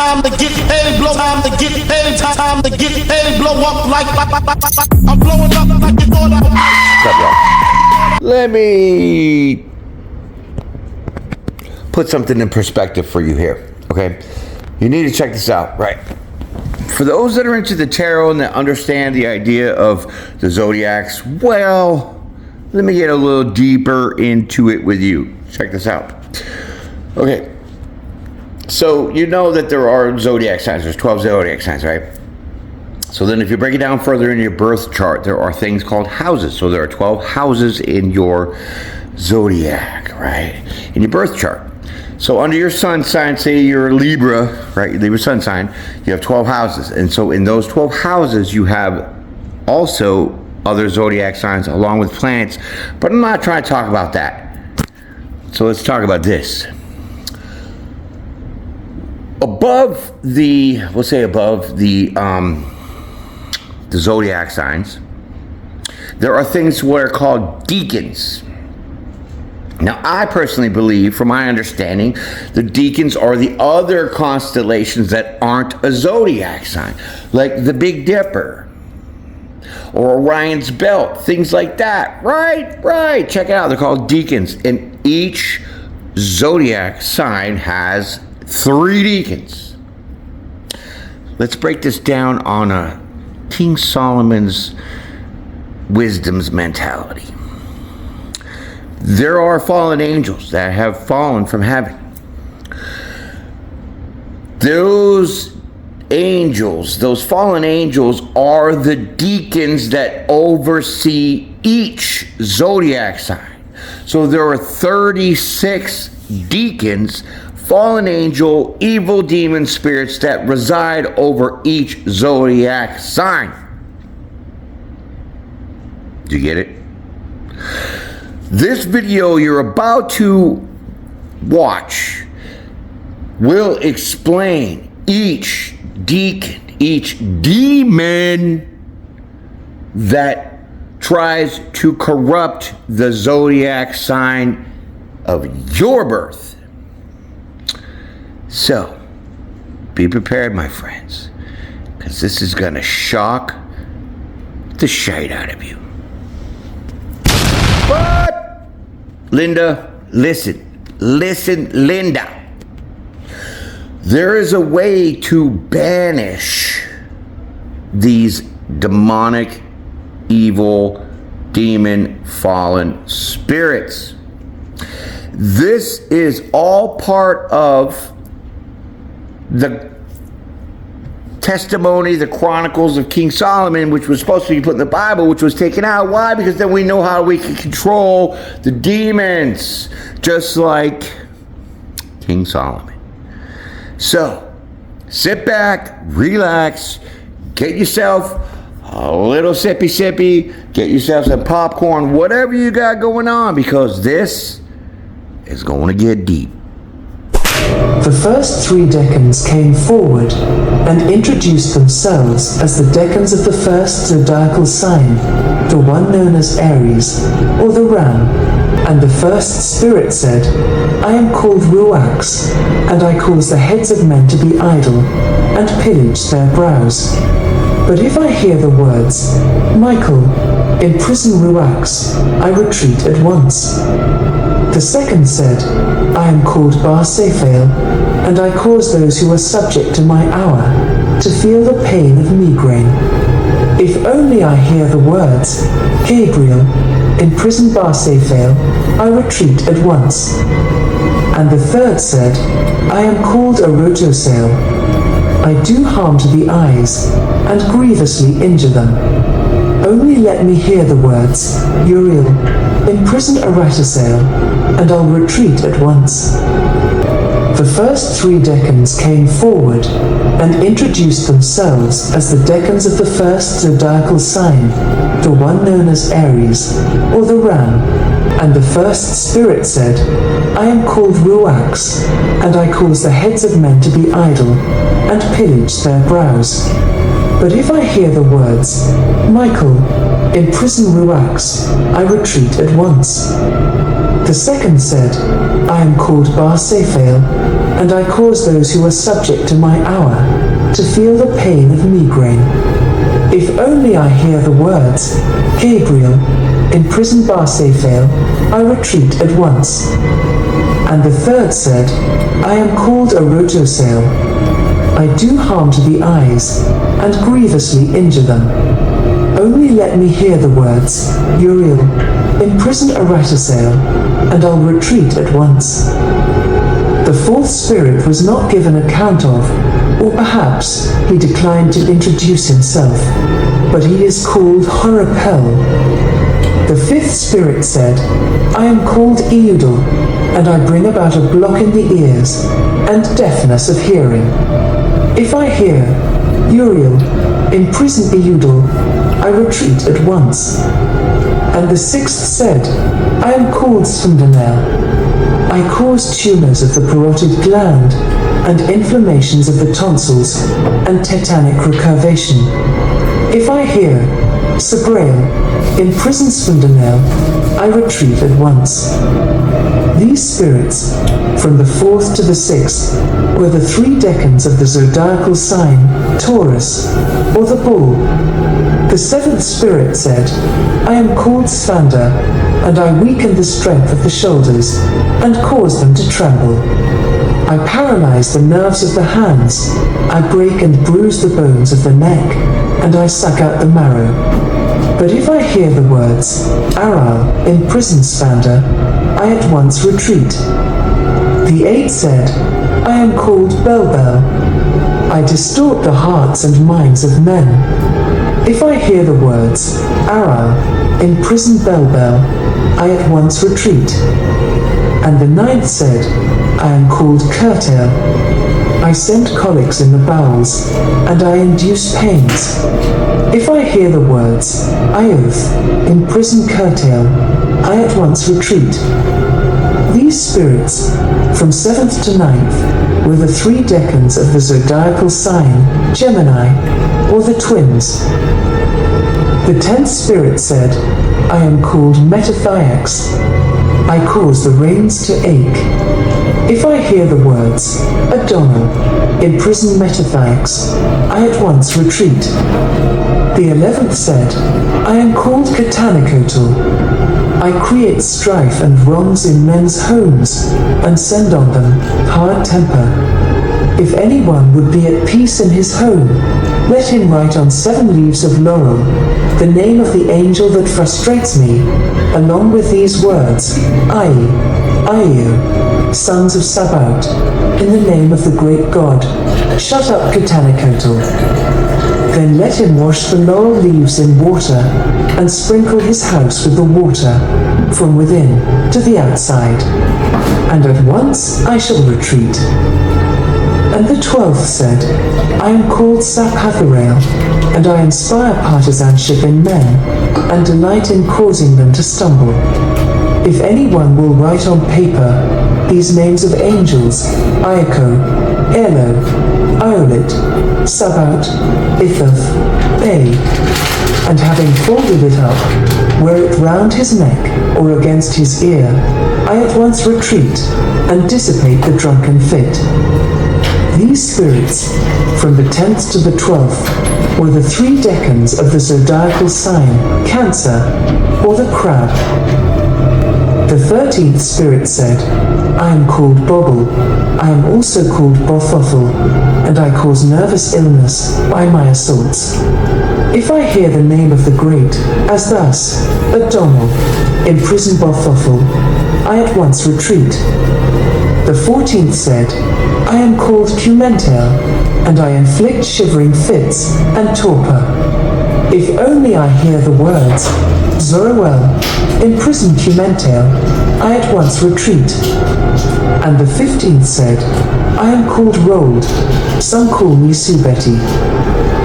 time to get paid, blow, time to get paid, time to get paid, blow up like I'm blowing up like you thought I was. Let me put something in perspective for you here, okay? You need to check this out, right? For those that are into the tarot and that understand the idea of the zodiacs, well, let me get a little deeper into it with you. Check this out. Okay, so you know that there are zodiac signs. There's 12 zodiac signs, right? So then if you break it down further in your birth chart, there are things called houses. So there are 12 houses in your zodiac, right? In your birth chart. So under your sun sign, say you're a Libra, right? Libra sun sign, you have 12 houses. And so in those 12 houses, you have also other zodiac signs along with planets. But I'm not trying to talk about that. So let's talk about this. Above the, we'll say above the zodiac signs, there are things what are called decans. Now, I personally believe, from my understanding, the decans are the other constellations that aren't a zodiac sign, like the Big Dipper or Orion's Belt, things like that. Right. Check it out. They're called decans, and each zodiac sign has 3 decans. Let's break this down on a King Solomon's wisdom's mentality. There are fallen angels that have fallen from heaven. Those angels, those fallen angels, are the decans that oversee each zodiac sign. So there are 36 decans, fallen angel, evil demon spirits that reside over each zodiac sign. Do you get it? This video you're about to watch will explain each deacon, each demon that tries to corrupt the zodiac sign of your birth. So, be prepared, my friends, because this is going to shock the shite out of you. But, Linda, listen, Linda. There is a way to banish these demonic, evil, demon, fallen spirits. This is all part of the testimony, the chronicles of King Solomon, which was supposed to be put in the Bible, which was taken out. Why? Because then we know how we can control the demons, just like King Solomon. So, sit back, relax, get yourself a little sippy, get yourself some popcorn, whatever you got going on, because this is going to get deep. The first 3 decans came forward and introduced themselves as the decans of the first zodiacal sign, the one known as Aries, or the Ram. And the first spirit said, I am called Ruax, and I cause the heads of men to be idle, and pillage their brows. But if I hear the words, Michael, imprison Ruax, I retreat at once. The second said, I am called Barsaphael, and I cause those who are subject to my hour to feel the pain of migraine. If only I hear the words, Gabriel, imprison Barsaphael, I retreat at once. And the third said, I am called Arotosael. I do harm to the eyes, and grievously injure them. Only let me hear the words, Uriel, imprison Aratasael, and I'll retreat at once. The first 3 decans came forward and introduced themselves as the decans of the first zodiacal sign, the one known as Aries, or the Ram. And the first spirit said, I am called Ruax, and I cause the heads of men to be idle, and pillage their brows. But if I hear the words, Michael, imprison Ruax, I retreat at once. The second said, I am called Bar-Saphael, and I cause those who are subject to my hour to feel the pain of migraine. If only I hear the words, Gabriel, imprison Bar-Saphael, I retreat at once. And the third said, I am called a Rotosail. I do harm to the eyes, and grievously injure them. Only let me hear the words, Uriel, imprison a Ratosail, and I'll retreat at once. The fourth spirit was not given account of, or perhaps he declined to introduce himself, but he is called Horapel. The fifth spirit said, I am called Eudel, and I bring about a block in the ears, and deafness of hearing. If I hear, Uriel, imprison Eudel, I retreat at once. And the sixth said, I am called Sundanel. I cause tumors of the parotid gland, and inflammations of the tonsils, and tetanic recurvation. If I hear, Sabrael, imprison Sundanel, I retreat at once. These spirits, from the fourth to the sixth, were the 3 decans of the zodiacal sign, Taurus, or the bull. The seventh spirit said, I am called Svander, and I weaken the strength of the shoulders, and cause them to tremble. I paralyze the nerves of the hands, I break and bruise the bones of the neck, and I suck out the marrow. But if I hear the words, Aral, imprison Svander, I at once retreat. The eighth said, I am called Belbel. I distort the hearts and minds of men. If I hear the words, Aral, imprison Belbel, I at once retreat. And the ninth said, I am called Curtail. I send colics in the bowels, and I induce pains. If I hear the words, Ioth, imprison Curtail, I at once retreat. These spirits, from 7th to 9th, were the 3 decans of the zodiacal sign, Gemini, or the twins. The 10th spirit said, I am called Metathiax. I cause the reins to ache. If I hear the words, Adonal, imprison Metathiax, I at once retreat. The 11th said, I am called Catanicotal. I create strife and wrongs in men's homes, and send on them hard temper. If anyone would be at peace in his home, let him write on 7 leaves of laurel the name of the angel that frustrates me, along with these words, Aiu, sons of Sabaoth, in the name of the great God. Shut up, Catanicotal. Then let him wash the laurel leaves in water, and sprinkle his house with the water, from within to the outside. And at once I shall retreat. And the 12th said, I am called Saphatharael, and I inspire partisanship in men, and delight in causing them to stumble. If anyone will write on paper these names of angels, Iako, Elo, Iolit, Sabaoth, Ithoth, Bay, and having folded it up, wear it round his neck or against his ear, I at once retreat and dissipate the drunken fit. These spirits, from the 10th to the 12th, were the 3 decans of the zodiacal sign, Cancer, or the crab. The 13th spirit said, I am called Bobble, I am also called Bothophel, and I cause nervous illness by my assaults. If I hear the name of the great, as thus, Adonal, imprison Bothophel, I at once retreat. The 14th said, I am called Cumentel, and I inflict shivering fits and torpor. If only I hear the words, Zorowel, imprison Cumentel, I at once retreat. And the 15th said, I am called Rold, some call me Subeti.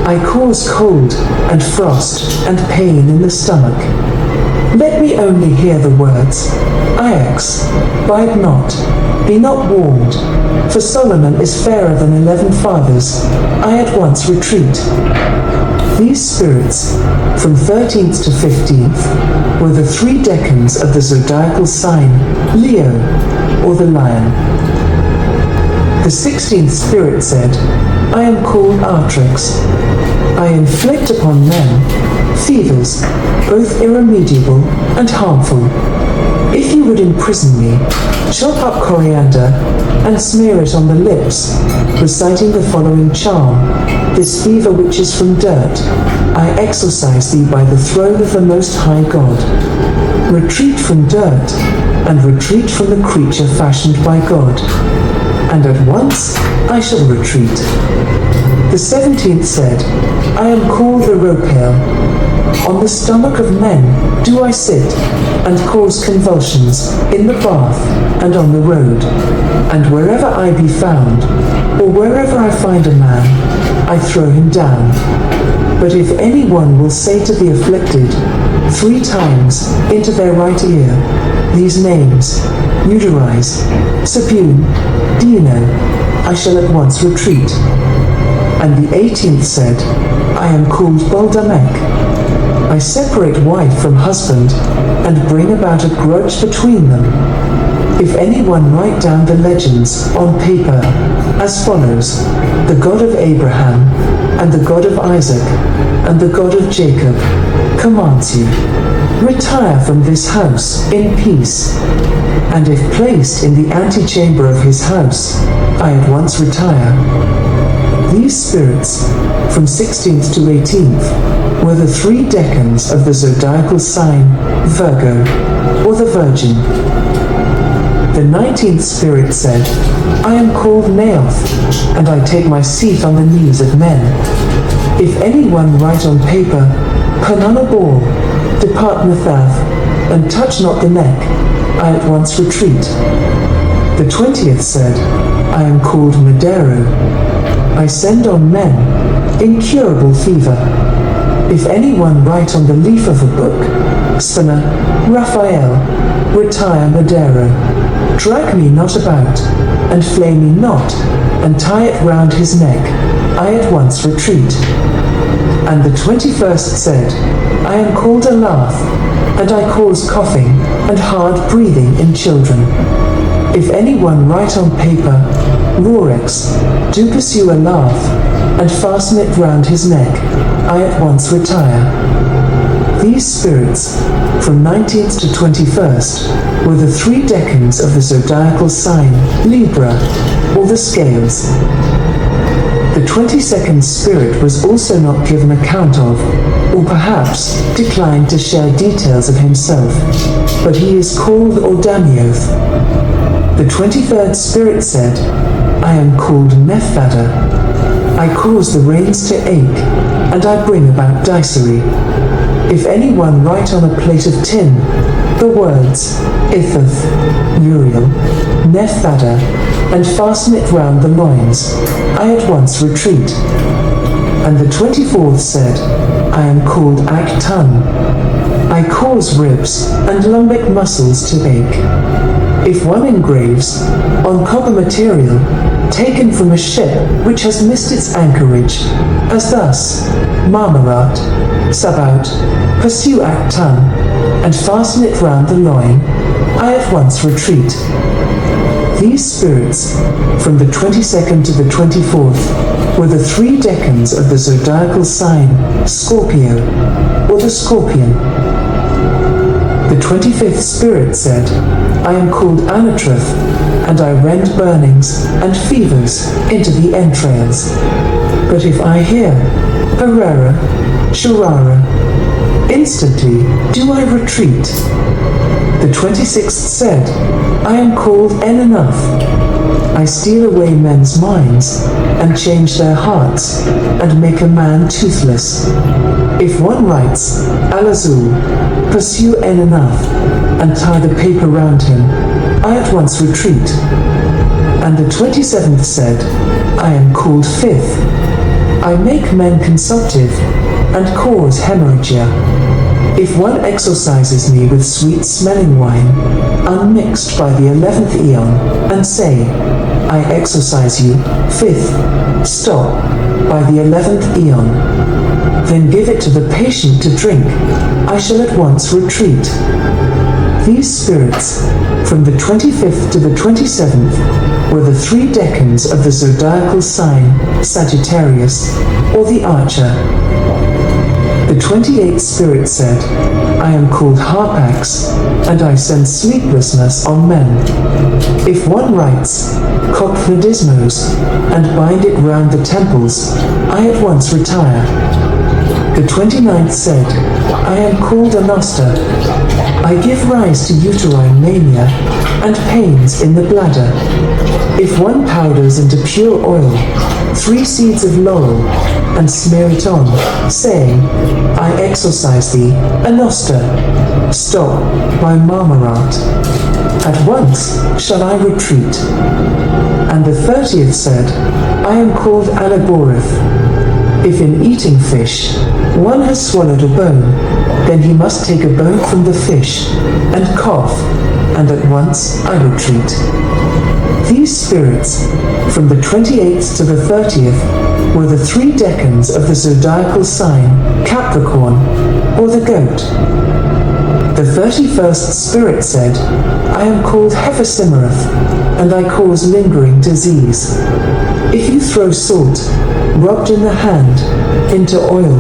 I cause cold and frost and pain in the stomach. Let me only hear the words, Ajax, bide not, be not warned, for Solomon is fairer than 11 fathers, I at once retreat. These spirits, from 13th to 15th, were the 3 decans of the zodiacal sign Leo, or the lion. The 16th spirit said, I am called Artrix. I inflict upon men fevers, both irremediable and harmful. If you would imprison me, chop up coriander and smear it on the lips, reciting the following charm: this fever which is from dirt, I exorcise thee by the throne of the Most High God. Retreat from dirt, and retreat from the creature fashioned by God. And at once I shall retreat. The 17th said, I am called the Ropale. On the stomach of men do I sit, and cause convulsions, in the bath, and on the road. And wherever I be found, or wherever I find a man, I throw him down. But if any one will say to the afflicted 3 times into their right ear these names, Utirize, Sapune, Dino, I shall at once retreat. And the 18th said, I am called Baldamek. I separate wife from husband, and bring about a grudge between them. If anyone write down the legends on paper, as follows: the God of Abraham, and the God of Isaac, and the God of Jacob, commands you, retire from this house in peace. And if placed in the antechamber of his house, I at once retire. These spirits, from 16th to 18th, were the 3 decans of the zodiacal sign Virgo, or the Virgin. The 19th spirit said, I am called Neoth, and I take my seat on the knees of men. If anyone write on paper, Pananabor, depart Nethath, and touch not the neck, I at once retreat. The 20th said, I am called Madero. I send on men incurable fever. If anyone write on the leaf of a book, Spina, Raphael, retire Madero. Drag me not about, and flay me not, and tie it round his neck, I at once retreat. And the 21st said, I am called a laugh, and I cause coughing and hard breathing in children. If anyone write on paper, Rorex, do pursue a laugh, and fasten it round his neck, I at once retire. These spirits, from 19th to 21st, were the 3 decans of the zodiacal sign Libra, or the scales. The 22nd spirit was also not given account of, or perhaps declined to share details of himself, but he is called Ordamioth. The 23rd spirit said, I am called Nephthada. I cause the reins to ache, and I bring about dicery. If anyone write on a plate of tin the words Itheth, Uriel, Nephthada, and fasten it round the loins, I at once retreat. And the 24th said, I am called Actan. I cause ribs and lumbic muscles to ache. If one engraves, on copper material, taken from a ship which has missed its anchorage, as thus, Marmarat, Sabaut, pursue Actan, and fasten it round the loin, I at once retreat. These spirits, from the 22nd to the 24th, were the 3 decans of the zodiacal sign Scorpio, or the Scorpion. The 25th spirit said, I am called Anatroth, and I rend burnings and fevers into the entrails. But if I hear Herrera, Shurara, instantly do I retreat. The 26th said, I am called Enanath. I steal away men's minds, and change their hearts, and make a man toothless. If one writes, Alazul, pursue Enanath, and tie the paper round him, I at once retreat. And the 27th said, I am called Fifth. I make men consumptive, and cause hemorrhagia. If one exorcises me with sweet-smelling wine, unmixed by the 11th eon, and say, I exorcise you, 5th, stop, by the 11th eon. Then give it to the patient to drink. I shall at once retreat. These spirits, from the 25th to the 27th, were the 3 decans of the zodiacal sign Sagittarius, or the Archer. The 28th spirit said, I am called Harpax, and I send sleeplessness on men. If one writes Cophnodismos and bind it round the temples, I at once retire. The 29th said, I am called Anosta. I give rise to uterine mania and pains in the bladder. If one powders into pure oil 3 seeds of laurel and smear it on, saying, I exorcise thee, Anosta, stop by Marmarat. At once shall I retreat. And the 30th said, I am called Anaborith. If in eating fish one has swallowed a bone, then he must take a bone from the fish and cough, and at once I retreat. These spirits, from the 28th to the 30th, were the 3 decans of the zodiacal sign Capricorn, or the goat. The 31st spirit said, I am called Hephesimareth, and I cause lingering disease. If you throw salt, rubbed in the hand, into oil,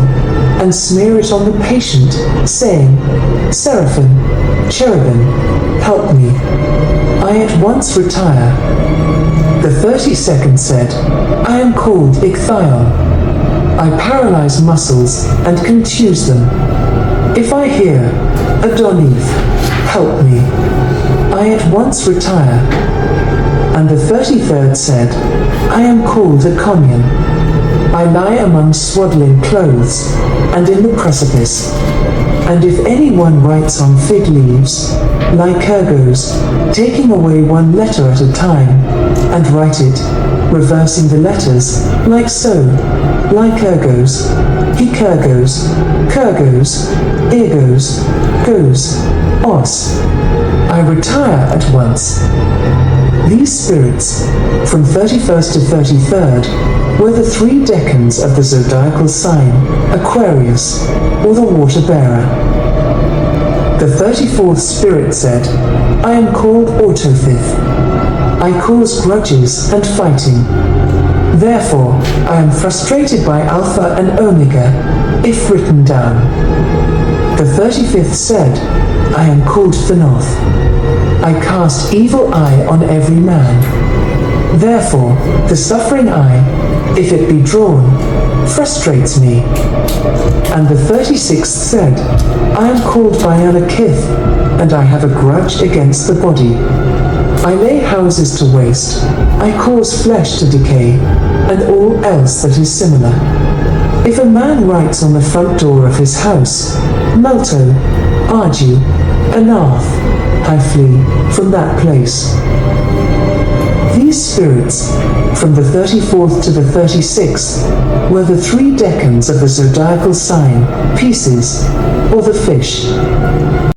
and smear it on the patient, saying, Seraphim, cherubim, help me, I at once retire. The 32nd said, I am called Ichthion. I paralyze muscles and confuse them. If I hear, Adonith, help me, I at once retire. And the 33rd said, I am called Iconium. I lie among swaddling clothes, and in the precipice. And if anyone writes on fig leaves, Lycurgos, taking away one letter at a time, and write it, reversing the letters, like so, Lycurgos, Ecurgos, Kurgos, Ergos, Goes, Os, I retire at once. These spirits, from 31st to 33rd, were the 3 decans of the zodiacal sign Aquarius, or the water bearer. The 34th spirit said, I am called Autothith. I cause grudges and fighting. Therefore, I am frustrated by Alpha and Omega, if written down. The 35th said, I am called Thenoth. I cast evil eye on every man. Therefore, the suffering eye, if it be drawn, frustrates me. And the 36th said, I am called Bionakith, and I have a grudge against the body. I lay houses to waste, I cause flesh to decay, and all else that is similar. If a man writes on the front door of his house, Melto, Arju, Anath, I flee from that place. These spirits, from the 34th to the 36th, were the 3 decans of the zodiacal sign Pisces, or the fish.